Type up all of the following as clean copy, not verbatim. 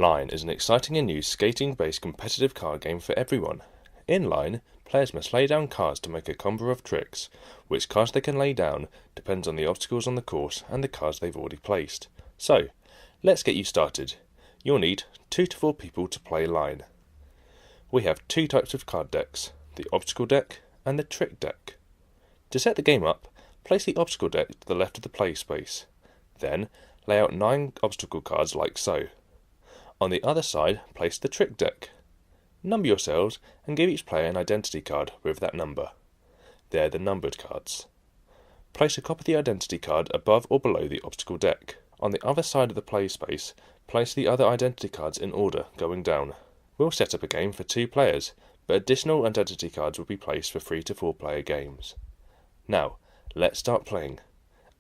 Line is an exciting and new skating-based competitive card game for everyone. In Line, players must lay down cards to make a combo of tricks. Which cards they can lay down depends on the obstacles on the course and the cards they've already placed. So, let's get you started. You'll need 2 to 4 people to play Line. We have 2 types of card decks, the obstacle deck and the trick deck. To set the game up, place the obstacle deck to the left of the play space. Then, lay out 9 obstacle cards like so. On the other side, place the trick deck. Number yourselves and give each player an identity card with that number. They're the numbered cards. Place a copy of the identity card above or below the obstacle deck. On the other side of the play space, place the other identity cards in order, going down. We'll set up a game for 2 players, but additional identity cards will be placed for 3 to 4 player games. Now, let's start playing.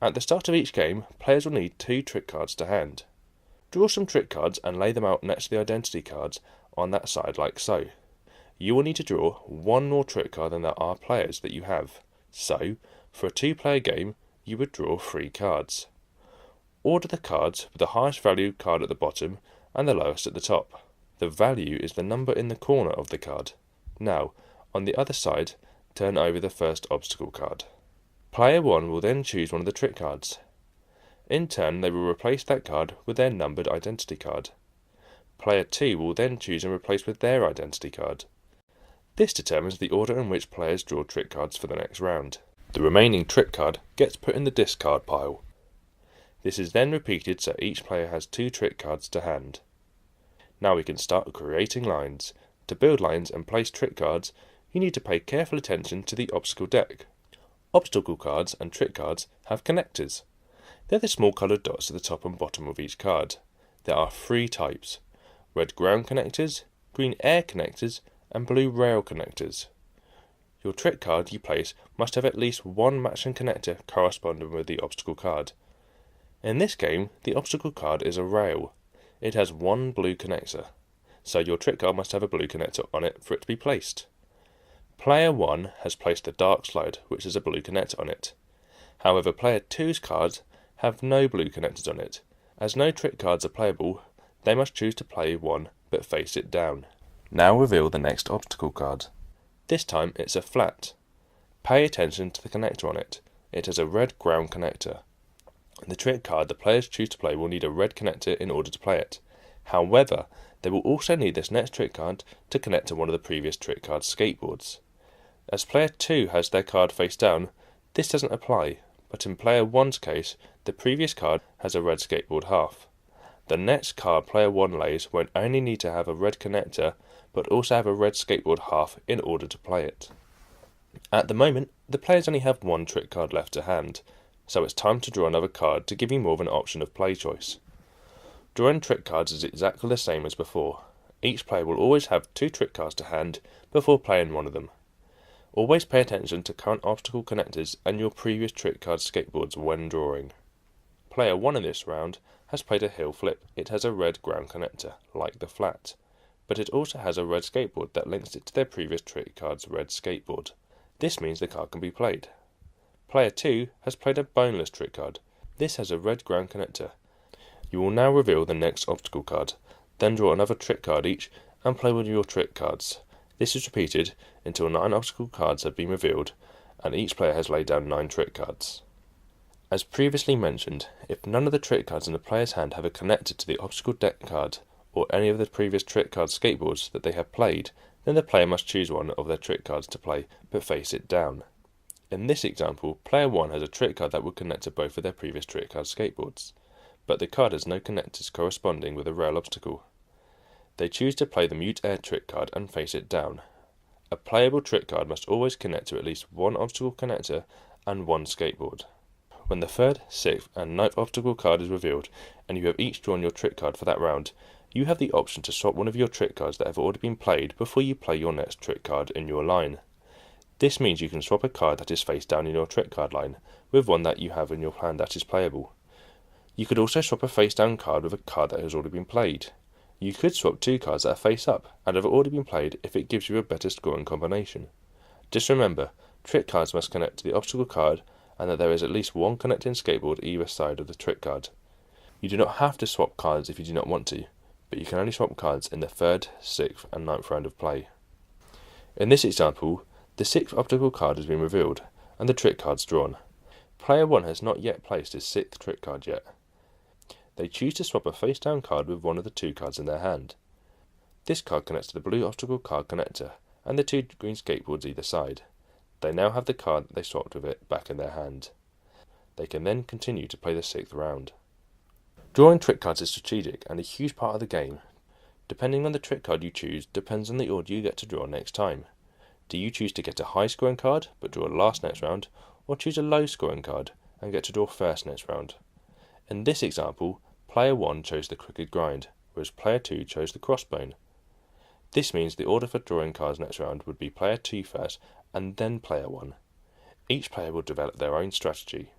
At the start of each game, players will need 2 trick cards to hand. Draw some trick cards and lay them out next to the identity cards on that side like so. You will need to draw 1 more trick card than there are players that you have. So, for a 2-player game, you would draw 3 cards. Order the cards with the highest value card at the bottom and the lowest at the top. The value is the number in the corner of the card. Now, on the other side, turn over the first obstacle card. Player 1 will then choose one of the trick cards. In turn, they will replace that card with their numbered identity card. Player 2 will then choose and replace with their identity card. This determines the order in which players draw trick cards for the next round. The remaining trick card gets put in the discard pile. This is then repeated so each player has 2 trick cards to hand. Now we can start creating lines. To build lines and place trick cards, you need to pay careful attention to the obstacle deck. Obstacle cards and trick cards have connectors. They're the small coloured dots at the top and bottom of each card. There are 3 types: red ground connectors, green air connectors, and blue rail connectors. Your trick card you place must have at least 1 matching connector corresponding with the obstacle card. In this game, the obstacle card is a rail. It has 1 blue connector, so your trick card must have a blue connector on it for it to be placed. Player 1 has placed the dark slide, which has a blue connector on it. However, player 2's cards have no blue connectors on it. As no trick cards are playable, they must choose to play one but face it down. Now reveal the next obstacle card. This time it's a flat. Pay attention to the connector on it. It has a red ground connector. The trick card the players choose to play will need a red connector in order to play it. However, they will also need this next trick card to connect to one of the previous trick card's skateboards. As player 2 has their card face down, this doesn't apply, but in player 1's case, the previous card has a red skateboard half. The next card player 1 lays won't only need to have a red connector, but also have a red skateboard half in order to play it. At the moment, the players only have 1 trick card left to hand, so it's time to draw another card to give you more of an option of play choice. Drawing trick cards is exactly the same as before. Each player will always have 2 trick cards to hand before playing one of them. Always pay attention to current obstacle connectors and your previous trick card skateboards when drawing. Player 1 in this round has played a hill flip. It has a red ground connector, like the flat, but it also has a red skateboard that links it to their previous trick card's red skateboard. This means the card can be played. Player 2 has played a boneless trick card. This has a red ground connector. You will now reveal the next obstacle card, then draw another trick card each and play with your trick cards. This is repeated until 9 obstacle cards have been revealed and each player has laid down 9 trick cards. As previously mentioned, if none of the trick cards in the player's hand have a connector to the obstacle deck card or any of the previous trick card skateboards that they have played, then the player must choose one of their trick cards to play but face it down. In this example, player 1 has a trick card that will connect to both of their previous trick card skateboards, but the card has no connectors corresponding with a rail obstacle. They choose to play the mute air trick card and face it down. A playable trick card must always connect to at least 1 obstacle connector and 1 skateboard. When the 3rd, 6th and 9th obstacle card is revealed and you have each drawn your trick card for that round, you have the option to swap one of your trick cards that have already been played before you play your next trick card in your line. This means you can swap a card that is face down in your trick card line with one that you have in your hand that is playable. You could also swap a face down card with a card that has already been played. You could swap 2 cards that are face up and have already been played if it gives you a better scoring combination. Just remember, trick cards must connect to the obstacle card and that there is at least 1 connecting skateboard either side of the trick card. You do not have to swap cards if you do not want to, but you can only swap cards in the 3rd, 6th and 9th round of play. In this example, the 6th obstacle card has been revealed and the trick cards drawn. Player 1 has not yet placed his 6th trick card yet. They choose to swap a face-down card with one of the 2 cards in their hand. This card connects to the blue obstacle card connector and the 2 green skateboards either side. They now have the card that they swapped with it back in their hand. They can then continue to play the 6th round. Drawing trick cards is strategic and a huge part of the game. Depending on the trick card you choose depends on the order you get to draw next time. Do you choose to get a high scoring card but draw last next round, or choose a low scoring card and get to draw first next round? In this example, player 1 chose the crooked grind, whereas player 2 chose the crossbone. This means the order for drawing cards next round would be player 2 first and then player 1. Each player will develop their own strategy.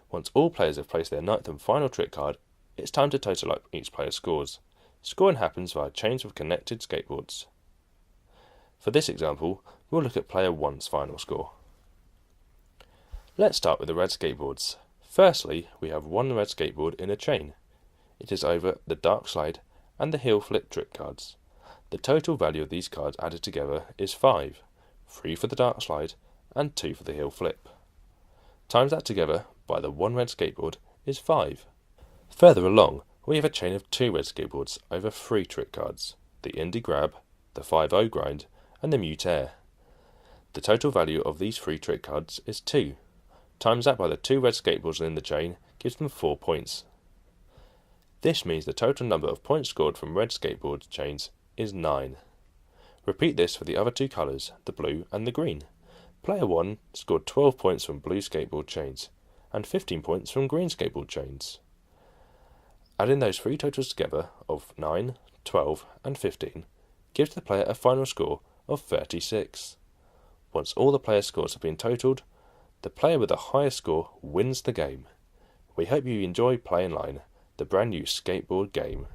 Once all players have placed their 9th and final trick card, it's time to total up each player's scores. Scoring happens via chains of connected skateboards. For this example, we'll look at player 1's final score. Let's start with the red skateboards. Firstly, we have one red skateboard in a chain. It is over the dark slide and the heel flip trick cards. The total value of these cards added together is 5, 3 for the dark slide and 2 for the heel flip. Times that together by the one red skateboard is 5. Further along, we have a chain of 2 red skateboards over 3 trick cards, the indie grab, the 5-0 grind and the mute air. The total value of these 3 trick cards is 2. Times that by the 2 red skateboards in the chain gives them 4 points. This means the total number of points scored from red skateboard chains is 9. Repeat this for the other 2 colours, the blue and the green. Player 1 scored 12 points from blue skateboard chains and 15 points from green skateboard chains. Adding those 3 totals together of 9, 12 and 15 gives the player a final score of 36. Once all the players' scores have been totalled, the player with the highest score wins the game. We hope you enjoy Play in Line, the brand new skateboard game.